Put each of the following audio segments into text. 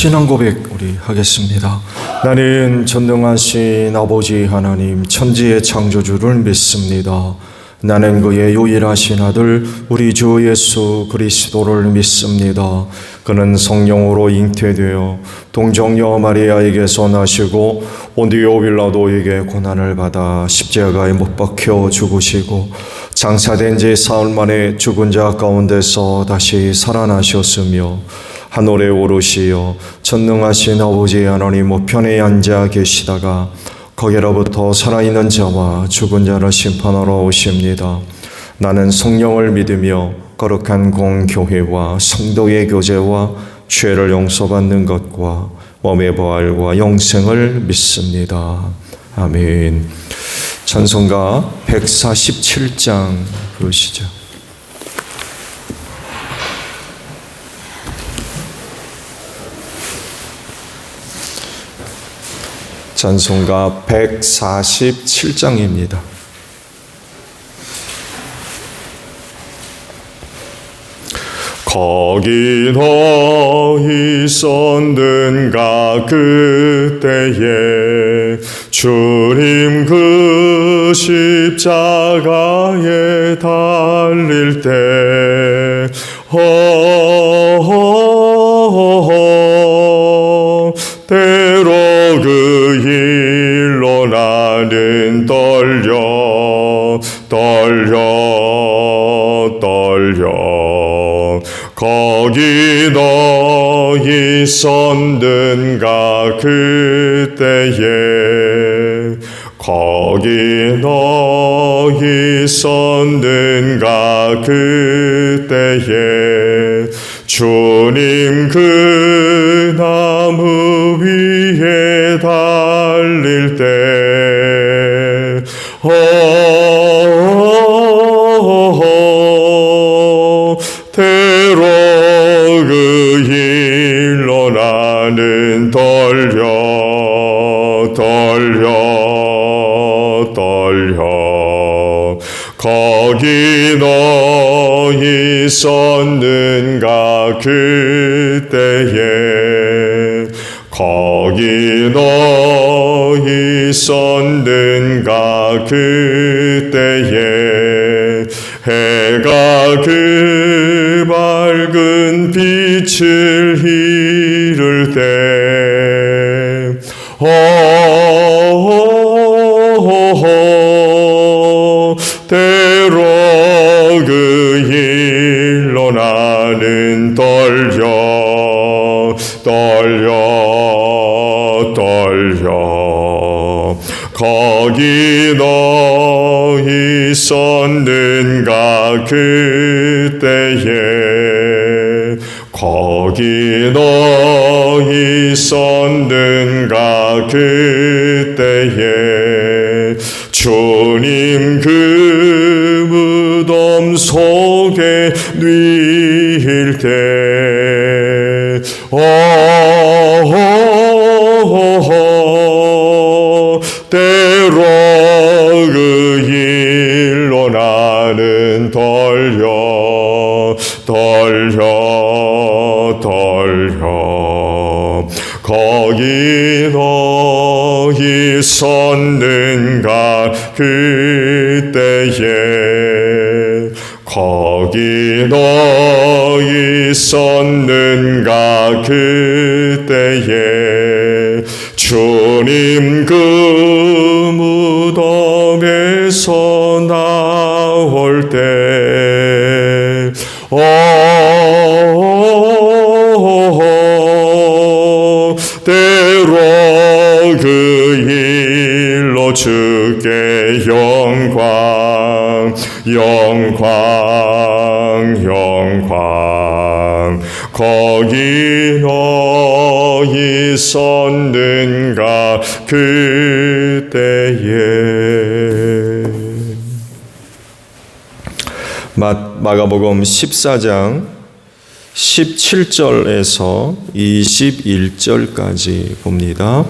신앙 고백 우리 하겠습니다. 나는 전능하신 아버지 하나님 천지의 창조주를 믿습니다. 나는 그의 유일하신 아들 우리 주 예수 그리스도를 믿습니다. 그는 성령으로 잉태되어 동정녀 마리아에게서 나시고 본디오 빌라도에게 고난을 받아 십자가에 못 박혀 죽으시고 장사된 지 사흘 만에 죽은 자 가운데서 다시 살아나셨으며 하늘에 오르시어 전능하신 아버지 하나님 우편에 앉아 계시다가 거기로부터 살아있는 자와 죽은 자를 심판하러 오십니다. 나는 성령을 믿으며 거룩한 공교회와 성도의 교제와 죄를 용서받는 것과 몸의 부활과 영생을 믿습니다. 아멘. 찬송가 147장 부르시죠. 찬송가 147장입니다. 거기 너 있었는가 그때에 주님 그 십자가에 달릴 때 때로 그 일로 나는 떨려 거기 너 있었는가 그때에 거기 너 있었는가 그때에 주님 그 나무 위에 달릴 때 때로 그 일로 나는 떨려 거기 너 있었는가 그때에 거기 너 있었는가 그때에 해가 그 밝은 빛을 잃을 때 때로 그 일로 나는 떨려 거기 너 있었는가 그때에 거기 너 있었는가 그때에 주님 그 무덤 속에 누일 때 때로 그 일로 나는 떨려 거기 너 있었는가 그때에 거기 너 있었는가 그때에 주님 그 무덤에서 나올 때 때로 그 일로 주께 영광 거기 너 있었는가 그때에 마가복음 14장 17절에서 21절까지 봅니다.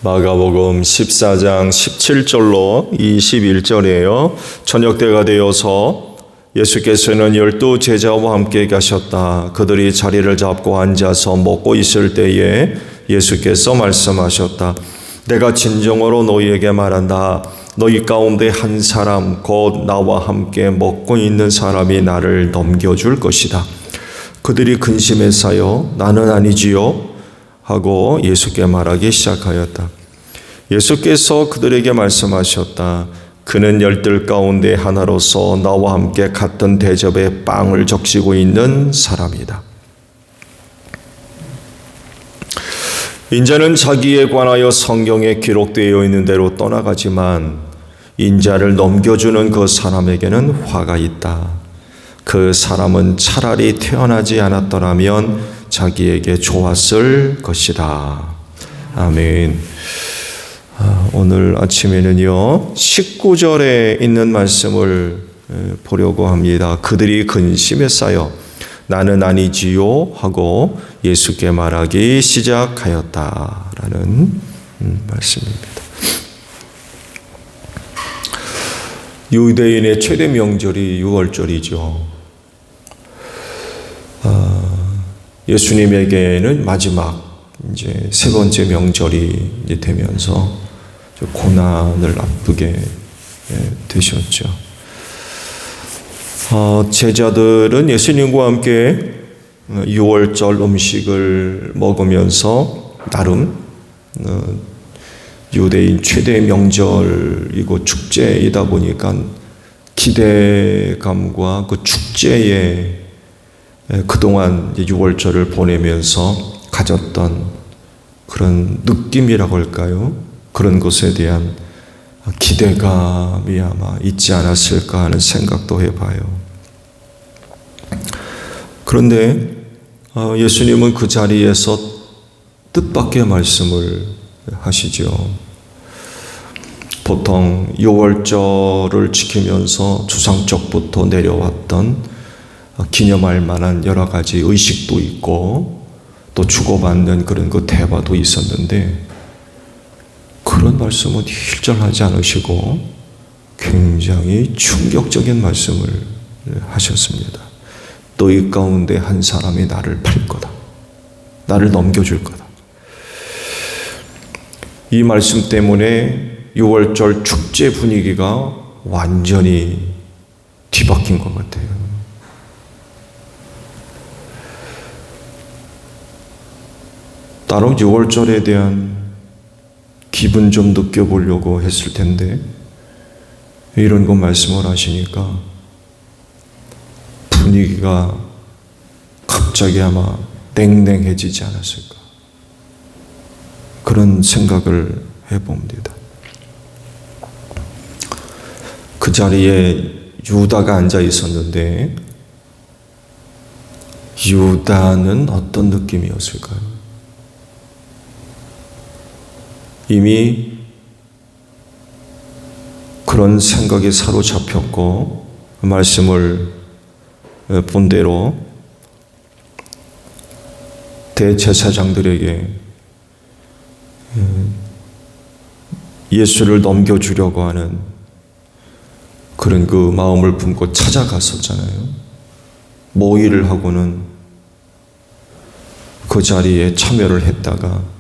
마가복음 14장 17절로 21절이에요. 저녁 때가 되어서 예수께서는 12 제자와 함께 가셨다. 그들이 자리를 잡고 앉아서 먹고 있을 때에 예수께서 말씀하셨다. 내가 진정으로 너희에게 말한다. 너희 가운데 한 사람 곧 나와 함께 먹고 있는 사람이 나를 넘겨줄 것이다. 그들이 근심에 쌓여 나는 아니지요 하고 예수께 말하기 시작하였다. 예수께서 그들에게 말씀하셨다. 그는 열둘 가운데 하나로서 나와 함께 같은 대접에 빵을 적시고 있는 사람이다. 인자는 자기에 관하여 성경에 기록되어 있는 대로 떠나가지만 인자를 넘겨주는 그 사람에게는 화가 있다. 그 사람은 차라리 태어나지 않았더라면 자기에게 좋았을 것이다. 아멘. 오늘 아침에는요 19절에 있는 말씀을 보려고 합니다. 그들이 근심에 쌓여 나는 아니지요 하고 예수께 말하기 시작하였다라는 말씀입니다. 유대인의 최대 명절이 유월절이죠. 예수님에게는 마지막 이제 세 번째 명절이 이제 되면서 고난을 앞두게 되셨죠. 제자들은 예수님과 함께 유월절 음식을 먹으면서 나름 유대인 최대 명절이고 축제이다 보니까 기대감과 그 축제에 그동안 유월절을 보내면서 가졌던 그런 느낌이라고 할까요? 그런 것에 대한 기대감이 아마 있지 않았을까 하는 생각도 해봐요. 그런데 예수님은 그 자리에서 뜻밖의 말씀을 하시죠. 보통 유월절을 지키면서 주상적부터 내려왔던 기념할 만한 여러 가지 의식도 있고 또 주고받는 그런 그 대화도 있었는데 그런 말씀은 일절하지 않으시고 굉장히 충격적인 말씀을 하셨습니다. 너희 가운데 한 사람이 나를 팔 거다. 나를 넘겨줄 거다. 이 말씀 때문에 6월절 축제 분위기가 완전히 뒤바뀐 것 같아요. 따로 6월절에 대한 기분 좀 느껴보려고 했을 텐데 이런 거 말씀을 하시니까 분위기가 갑자기 아마 냉랭해지지 않았을까 그런 생각을 해봅니다. 그 자리에 유다가 앉아 있었는데 유다는 어떤 느낌이었을까요? 이미 그런 생각에 사로잡혔고 말씀을 본 대로 대제사장들에게 예수를 넘겨주려고 하는 그런 그 마음을 품고 찾아갔었잖아요. 모의를 하고는 그 자리에 참여를 했다가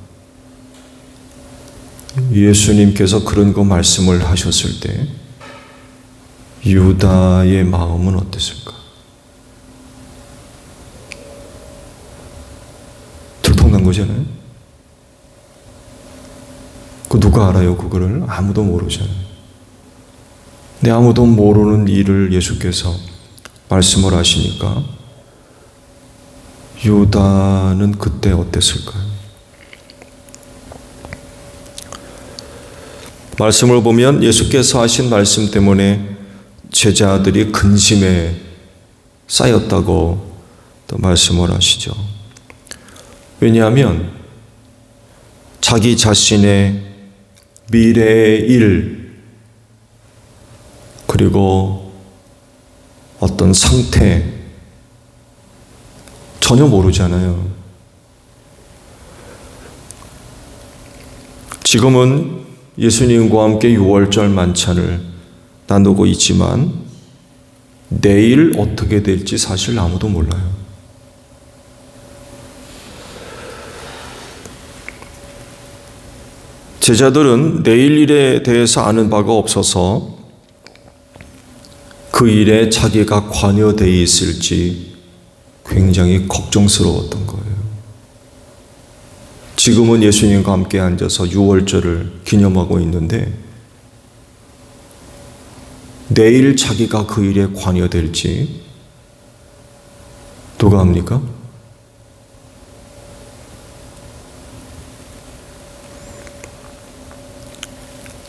예수님께서 그런 거 말씀을 하셨을 때 유다의 마음은 어땠을까? 들통난 거잖아요. 그 누가 알아요? 그거를 아무도 모르잖아요. 근데 아무도 모르는 일을 예수께서 말씀을 하시니까 유다는 그때 어땠을까요? 말씀을 보면 예수께서 하신 말씀 때문에 제자들이 근심에 쌓였다고 또 말씀을 하시죠. 왜냐하면 자기 자신의 미래의 일 그리고 어떤 상태 전혀 모르잖아요. 지금은 예수님과 함께 6월절 만찬을 나누고 있지만 내일 어떻게 될지 사실 아무도 몰라요. 제자들은 내일 일에 대해서 아는 바가 없어서 그 일에 자기가 관여되어 있을지 굉장히 걱정스러웠던 거예요. 지금은 예수님과 함께 앉아서 유월절을 기념하고 있는데 내일 자기가 그 일에 관여될지 누가 합니까?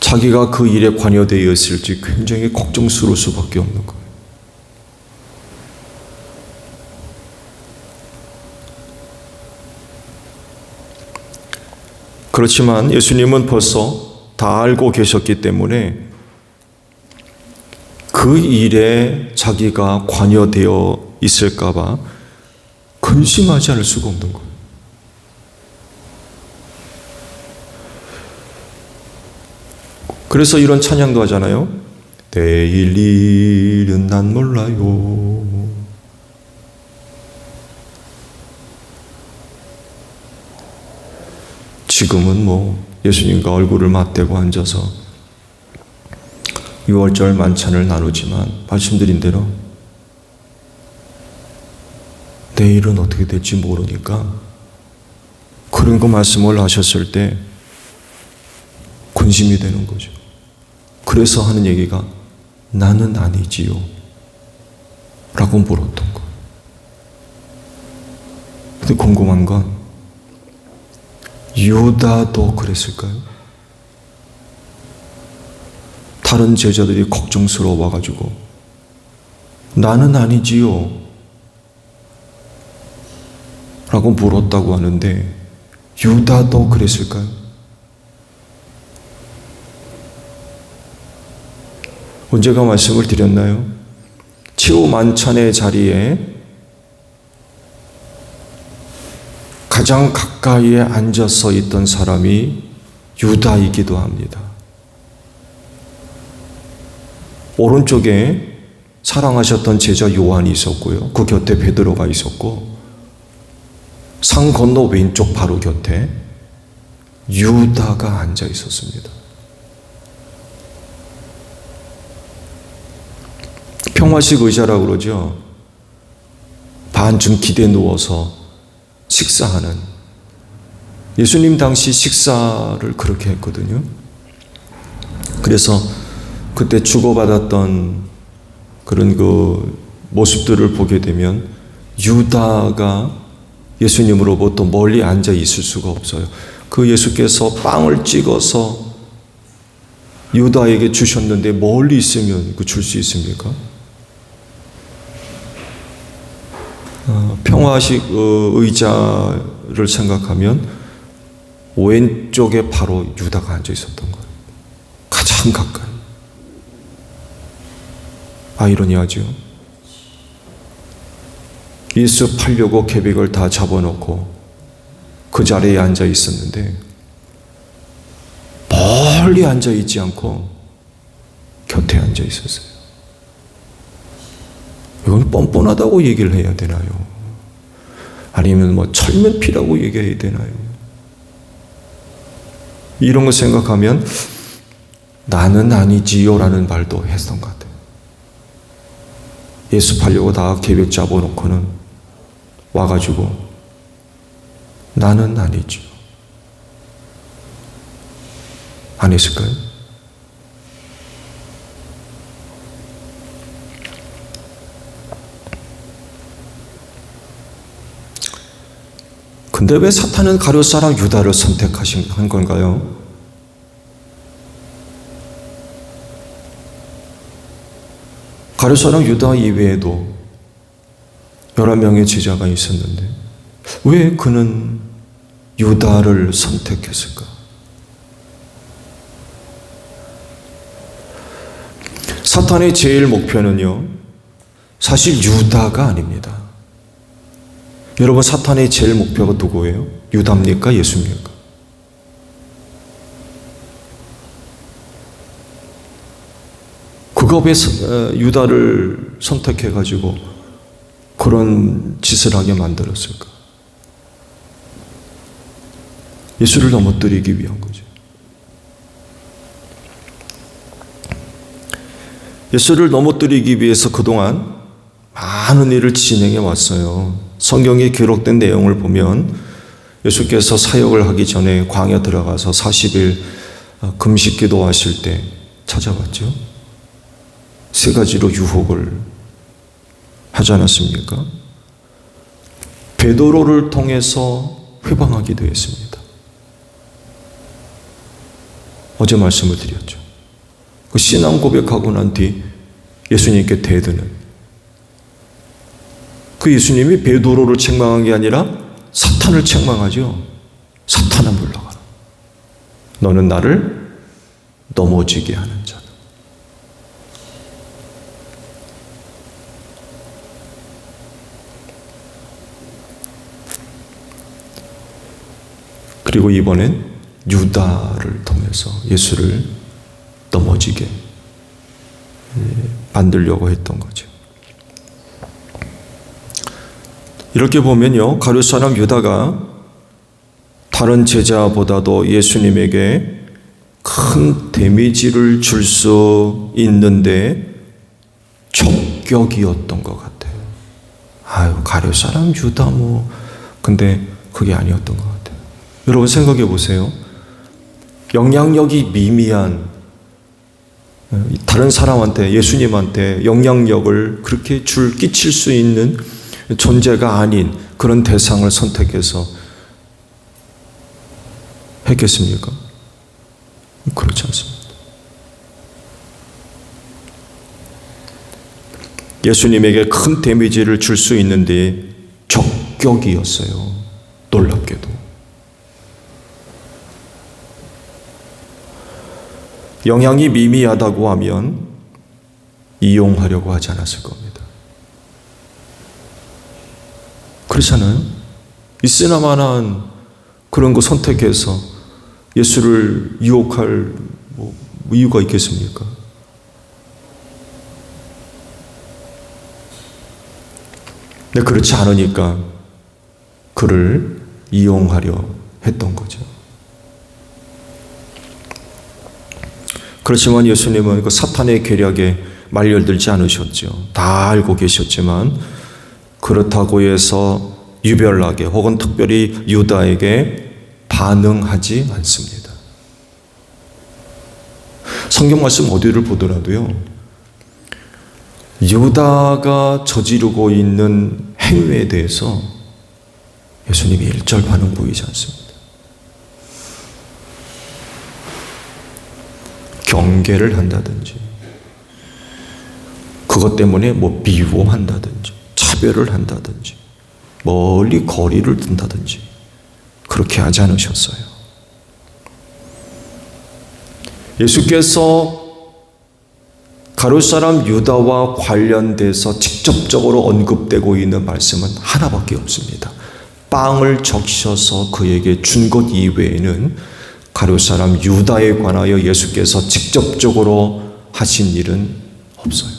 자기가 그 일에 관여되어 있을지 굉장히 걱정스러울 수밖에 없는 거예요. 그렇지만 예수님은 벌써 다 알고 계셨기 때문에 그 일에 자기가 관여되어 있을까 봐 근심하지 않을 수가 없는 거예요. 그래서 이런 찬양도 하잖아요. 내일 일은 난 몰라요. 지금은 예수님과 얼굴을 맞대고 앉아서 유월절 만찬을 나누지만 말씀드린 대로 내일은 어떻게 될지 모르니까 그런 거 말씀을 하셨을 때 근심이 되는 거죠. 그래서 하는 얘기가 나는 아니지요 라고 물었던 거예요. 근데 궁금한 건 유다도 그랬을까요? 다른 제자들이 걱정스러워가지고 나는 아니지요 라고 물었다고 하는데 유다도 그랬을까요? 언제가 말씀을 드렸나요? 최후 만찬의 자리에 가장 가까이에 앉아서 있던 사람이 유다이기도 합니다. 오른쪽에 사랑하셨던 제자 요한이 있었고요. 그 곁에 베드로가 있었고 상 건너 왼쪽 바로 곁에 유다가 앉아 있었습니다. 평화식 의자라고 그러죠. 반쯤 기대 누워서 식사하는, 예수님 당시 식사를 그렇게 했거든요. 그래서 그때 주고받았던 그런 그 모습들을 보게 되면 유다가 예수님으로부터 멀리 앉아 있을 수가 없어요. 그 예수께서 빵을 찍어서 유다에게 주셨는데 멀리 있으면 그 줄 수 있습니까? 평화식 의자를 생각하면 왼쪽에 바로 유다가 앉아 있었던 거예요. 가장 가까이. 아이러니하죠. 예수 팔려고 계획을 다 잡아놓고 그 자리에 앉아 있었는데 멀리 앉아 있지 않고 곁에 앉아 있었어요. 이건 뻔뻔하다고 얘기를 해야 되나요? 아니면 철면피라고 얘기해야 되나요? 이런 거 생각하면 나는 아니지요 라는 말도 했던 것 같아요. 예수 팔려고 다 계획 잡아놓고는 와가지고 나는 아니죠. 안 했을까요? 근데 왜 사탄은 가룟 사람 유다를 선택한 건가요? 가룟 사람 유다 이외에도 여러 명의 제자가 있었는데 왜 그는 유다를 선택했을까? 사탄의 제일 목표는요, 사실 유다가 아닙니다. 여러분, 사탄의 제일 목표가 누구예요? 유다입니까? 예수입니까? 극업의 유다를 선택해가지고 그런 짓을 하게 만들었을까? 예수를 넘어뜨리기 위한 거죠. 예수를 넘어뜨리기 위해서 그동안 많은 일을 진행해 왔어요. 성경에 기록된 내용을 보면 예수께서 사역을 하기 전에 광야 들어가서 40일 금식 기도하실 때 찾아왔죠. 세 가지로 유혹을 하지 않았습니까? 베드로를 통해서 회방하기도 했습니다. 어제 말씀을 드렸죠. 그 신앙 고백하고 난 뒤 예수님께 대드는 그 예수님이 베드로를 책망한 게 아니라 사탄을 책망하죠. 사탄아 물러가라. 너는 나를 넘어지게 하는 자다. 그리고 이번엔 유다를 통해서 예수를 넘어지게 만들려고 했던 거죠. 이렇게 보면요, 가룟 사람 유다가 다른 제자보다도 예수님에게 큰 데미지를 줄 수 있는데 적격이었던 것 같아요. 아유, 가룟 사람 유다 근데 그게 아니었던 것 같아요. 여러분 생각해 보세요. 영향력이 미미한 다른 사람한테, 예수님한테 영향력을 그렇게 끼칠 수 있는 존재가 아닌 그런 대상을 선택해서 했겠습니까? 그렇지 않습니다. 예수님에게 큰 데미지를 줄 수 있는데 적격이었어요. 놀랍게도. 영향이 미미하다고 하면 이용하려고 하지 않았을 겁니다. 그렇잖아요? 있으나마나 그런 거 선택해서 예수를 유혹할 이유가 있겠습니까? 근데 그렇지 않으니까 그를 이용하려 했던 거죠. 그렇지만 예수님은 그 사탄의 계략에 말려들지 않으셨죠. 다 알고 계셨지만 그렇다고 해서 유별나게 혹은 특별히 유다에게 반응하지 않습니다. 성경 말씀 어디를 보더라도요, 유다가 저지르고 있는 행위에 대해서 예수님이 일절 반응 보이지 않습니다. 경계를 한다든지, 그것 때문에 미워한다든지, 차별을 한다든지, 멀리 거리를 둔다든지, 그렇게 하지 않으셨어요. 예수께서 가룟 사람 유다와 관련돼서 직접적으로 언급되고 있는 말씀은 하나밖에 없습니다. 빵을 적셔서 그에게 준 것 이외에는 가룟 사람 유다에 관하여 예수께서 직접적으로 하신 일은 없어요.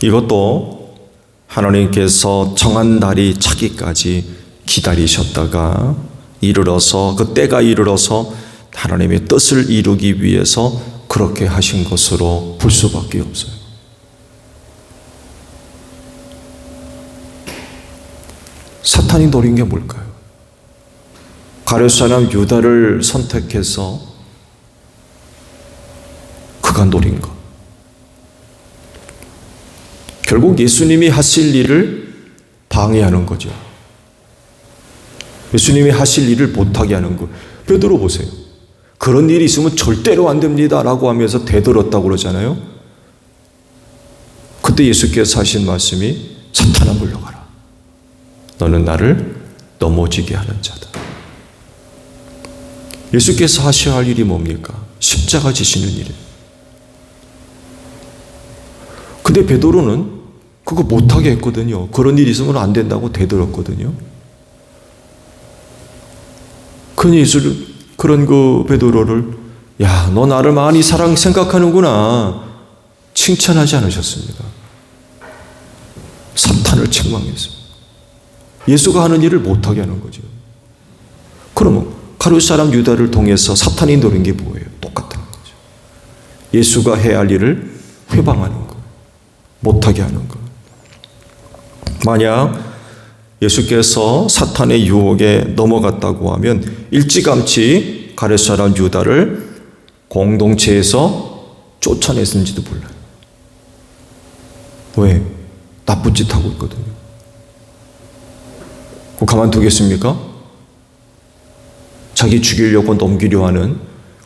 이것도 하나님께서 정한 날이 차기까지 기다리셨다가 이르러서, 그 때가 이르러서 하나님의 뜻을 이루기 위해서 그렇게 하신 것으로 볼 수밖에 없어요. 사탄이 노린 게 뭘까요? 가룟 사람 유다를 선택해서 그가 노린 것. 결국 예수님이 하실 일을 방해하는 거죠. 예수님이 하실 일을 못하게 하는 것. 베드로 보세요. 그런 일이 있으면 절대로 안 됩니다 라고 하면서 대들었다고 그러잖아요. 그때 예수께서 하신 말씀이 사탄아 물러가라. 너는 나를 넘어지게 하는 자다. 예수께서 하셔야 할 일이 뭡니까? 십자가 지시는 일이에요. 근데 베드로는 그거 못하게 했거든요. 그런 일이 있으면 안 된다고 대들었거든요. 그는 예수를 그런 그 베드로를 야, 너 나를 많이 생각하는구나 칭찬하지 않으셨습니다. 사탄을 책망했습니다. 예수가 하는 일을 못하게 하는 거죠. 그러면 가룟 사람 유다를 통해서 사탄이 노린 게 뭐예요? 똑같은 거죠. 예수가 해야 할 일을 회방하는 거, 못하게 하는 거. 만약 예수께서 사탄의 유혹에 넘어갔다고 하면 일찌감치 가룟 사람 유다를 공동체에서 쫓아냈는지도 몰라요. 왜? 나쁜 짓 하고 있거든요. 그거 가만두겠습니까? 자기 죽이려고 넘기려 하는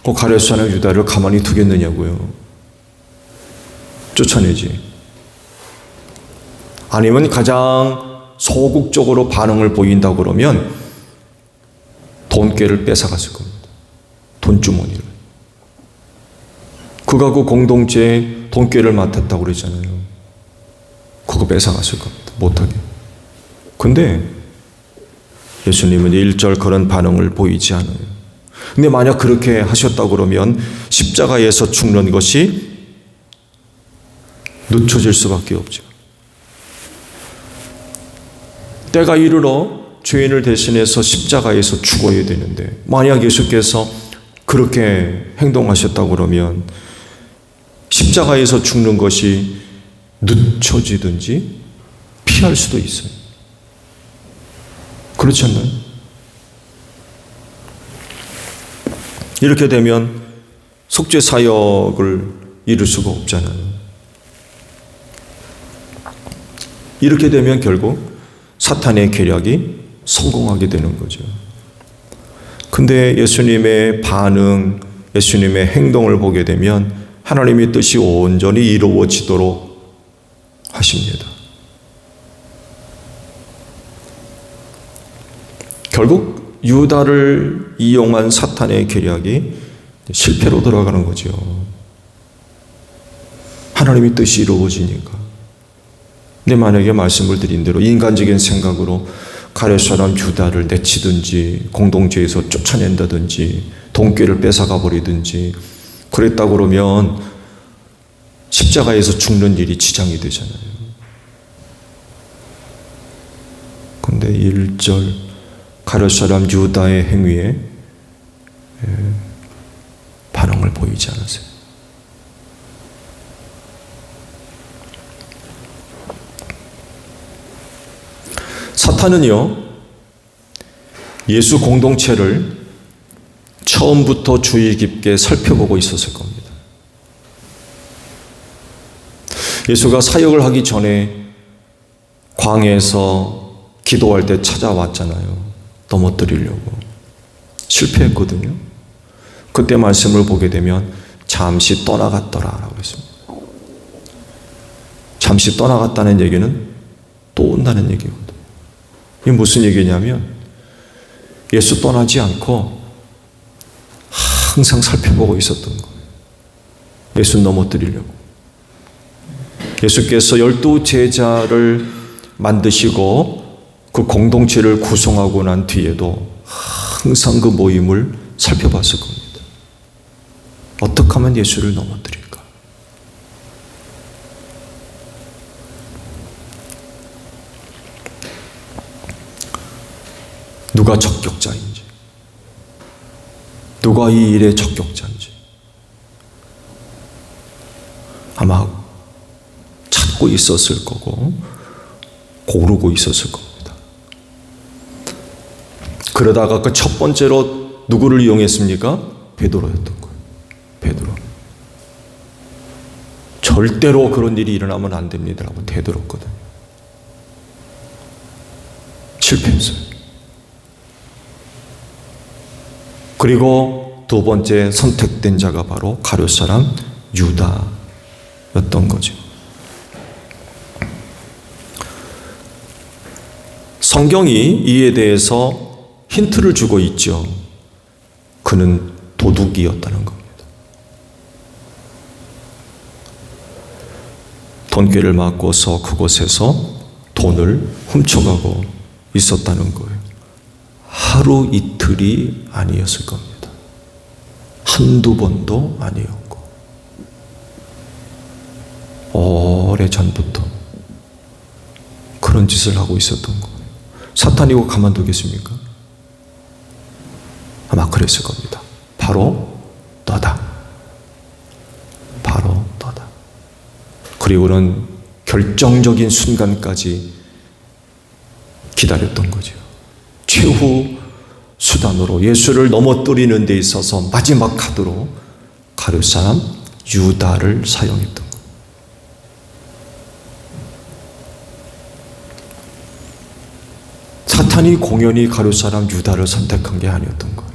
그 가룟 사람 유다를 가만히 두겠느냐고요. 쫓아내지. 아니면 가장 소극적으로 반응을 보인다 그러면 돈깨를 뺏어갔을 겁니다. 돈주머니를. 그가 그 공동체에 돈깨를 맡았다고 그랬잖아요. 그거 뺏어갔을 겁니다. 못하게. 근데 예수님은 일절 그런 반응을 보이지 않아요. 근데 만약 그렇게 하셨다고 그러면 십자가에서 죽는 것이 늦춰질 수밖에 없죠. 때가 이르러 죄인을 대신해서 십자가에서 죽어야 되는데 만약 예수께서 그렇게 행동하셨다고 그러면 십자가에서 죽는 것이 늦춰지든지 피할 수도 있어요. 그렇지 않나요? 이렇게 되면 속죄 사역을 이룰 수가 없잖아요. 이렇게 되면 결국 사탄의 계략이 성공하게 되는 거죠. 근데 예수님의 반응, 예수님의 행동을 보게 되면 하나님의 뜻이 온전히 이루어지도록 하십니다. 결국 유다를 이용한 사탄의 계략이 실패로 돌아가는 거죠. 하나님의 뜻이 이루어지니까. 근데 만약에 말씀을 드린 대로 인간적인 생각으로 가룟 사람 유다를 내치든지 공동체에서 쫓아낸다든지 돈깨를 뺏어가 버리든지 그랬다고 그러면 십자가에서 죽는 일이 지장이 되잖아요. 그런데 1절 가룟 사람 유다의 행위에 반응을 보이지 않으세요. 사탄은요, 예수 공동체를 처음부터 주의 깊게 살펴보고 있었을 겁니다. 예수가 사역을 하기 전에 광야에서 기도할 때 찾아왔잖아요. 넘어뜨리려고. 실패했거든요. 그때 말씀을 보게 되면 잠시 떠나갔더라라고 했습니다. 잠시 떠나갔다는 얘기는 또 온다는 얘기거든요. 이게 무슨 얘기냐면 예수 떠나지 않고 항상 살펴보고 있었던 거예요. 예수 넘어뜨리려고. 예수께서 12 제자를 만드시고 그 공동체를 구성하고 난 뒤에도 항상 그 모임을 살펴봤을 겁니다. 어떻게 하면 예수를 넘어뜨릴까? 누가 적격자인지, 누가 이 일의 적격자인지 아마 찾고 있었을 거고 고르고 있었을 겁니다. 그러다가 그 첫 번째로 누구를 이용했습니까? 베드로였던 거예요. 베드로. 절대로 그런 일이 일어나면 안 됩니다라고 대들었거든요. 실패했어요. 그리고 두 번째 선택된 자가 바로 가룟 사람 유다였던 거죠. 성경이 이에 대해서 힌트를 주고 있죠. 그는 도둑이었다는 겁니다. 돈꾀를 맞고서 그곳에서 돈을 훔쳐가고 있었다는 거예요. 하루 이틀이 아니었을 겁니다. 한두 번도 아니었고 오래전부터 그런 짓을 하고 있었던 거예요. 사탄이 이거 가만두겠습니까? 아마 그랬을 겁니다. 바로 너다. 바로 너다. 그리고는 결정적인 순간까지 기다렸던 거죠. 최후 수단으로 예수를 넘어뜨리는 데 있어서 마지막 카드로 가룟 사람 유다를 사용했던 거예요. 사탄이 공연히 가룟 사람 유다를 선택한 게 아니었던 거예요.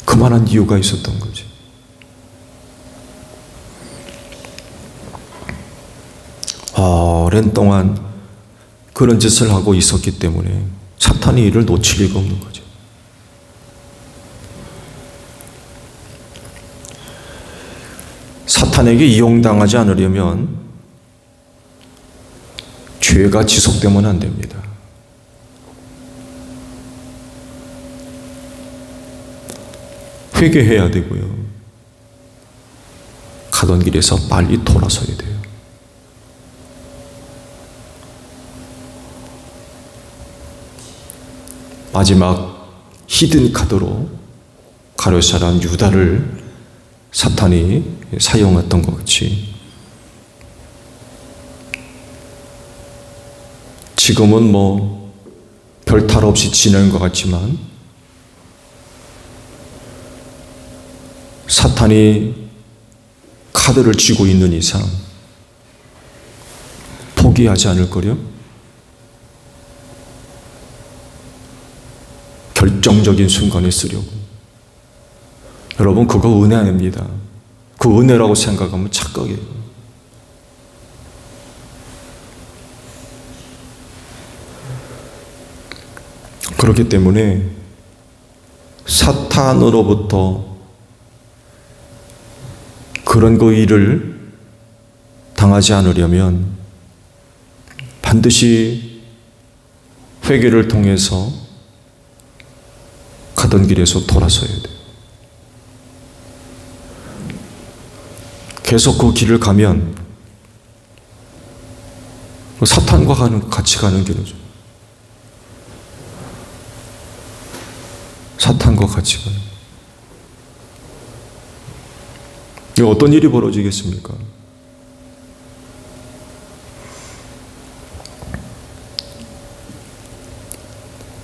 그만한 이유가 있었던 거지. 오랜 동안 그런 짓을 하고 있었기 때문에 사탄이 이를 놓칠 리가 없는 거죠. 사탄에게 이용당하지 않으려면 죄가 지속되면 안 됩니다. 회개해야 되고요. 가던 길에서 빨리 돌아서야 돼요. 마지막 히든 카드로 가룟 사람 유다를 사탄이 사용했던 것 같이 지금은 별 탈 없이 지내는 것 같지만 사탄이 카드를 쥐고 있는 이상 포기하지 않을 거려. 결정적인 순간에 쓰려고. 여러분, 그거 은혜입니다. 그 은혜라고 생각하면 착각이에요. 그렇기 때문에 사탄으로부터 그런 그 일을 당하지 않으려면 반드시 회개를 통해서 가던 길에서 돌아서야 돼요. 계속 그 길을 가면 사탄과 같이 가는 길이죠. 사탄과 같이 가는. 이게 어떤 일이 벌어지겠습니까?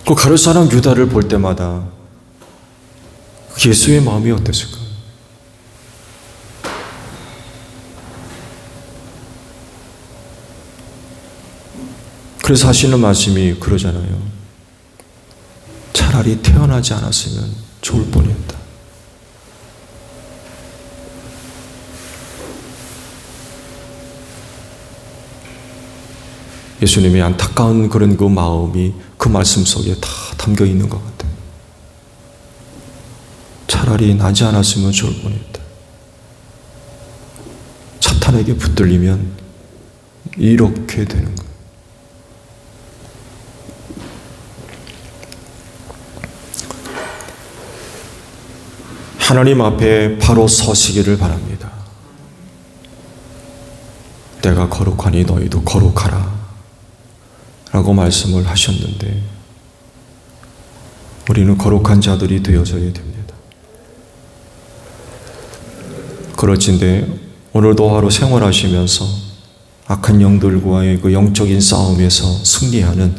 그 가룟 사람 유다를 볼 때마다 예수의 마음이 어땠을까? 그래서 하시는 말씀이 그러잖아요. 차라리 태어나지 않았으면 좋을 뻔했다. 예수님의 안타까운 그런 그 마음이 그 말씀 속에 다 담겨 있는 것 같아요. 차라리 나지 않았으면 좋을 뻔했다. 사탄에게 붙들리면 이렇게 되는 거예요. 하나님 앞에 바로 서시기를 바랍니다. 내가 거룩하니 너희도 거룩하라 라고 말씀을 하셨는데 우리는 거룩한 자들이 되어져야 됩니다. 그렇진데 오늘도 하루 생활하시면서 악한 영들과의 그 영적인 싸움에서 승리하는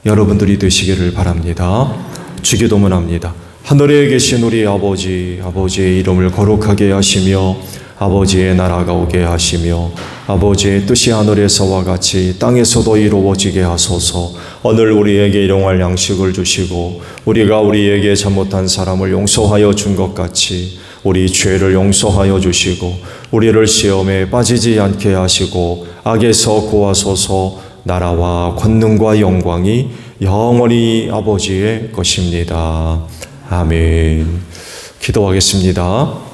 여러분들이 되시기를 바랍니다. 주기도문합니다. 하늘에 계신 우리 아버지, 아버지의 이름을 거룩하게 하시며 아버지의 나라가 오게 하시며 아버지의 뜻이 하늘에서와 같이 땅에서도 이루어지게 하소서. 오늘 우리에게 일용할 양식을 주시고 우리가 우리에게 잘못한 사람을 용서하여 준 것 같이 우리 죄를 용서하여 주시고 우리를 시험에 빠지지 않게 하시고 악에서 구하소서. 나라와 권능과 영광이 영원히 아버지의 것입니다. 아멘. 기도하겠습니다.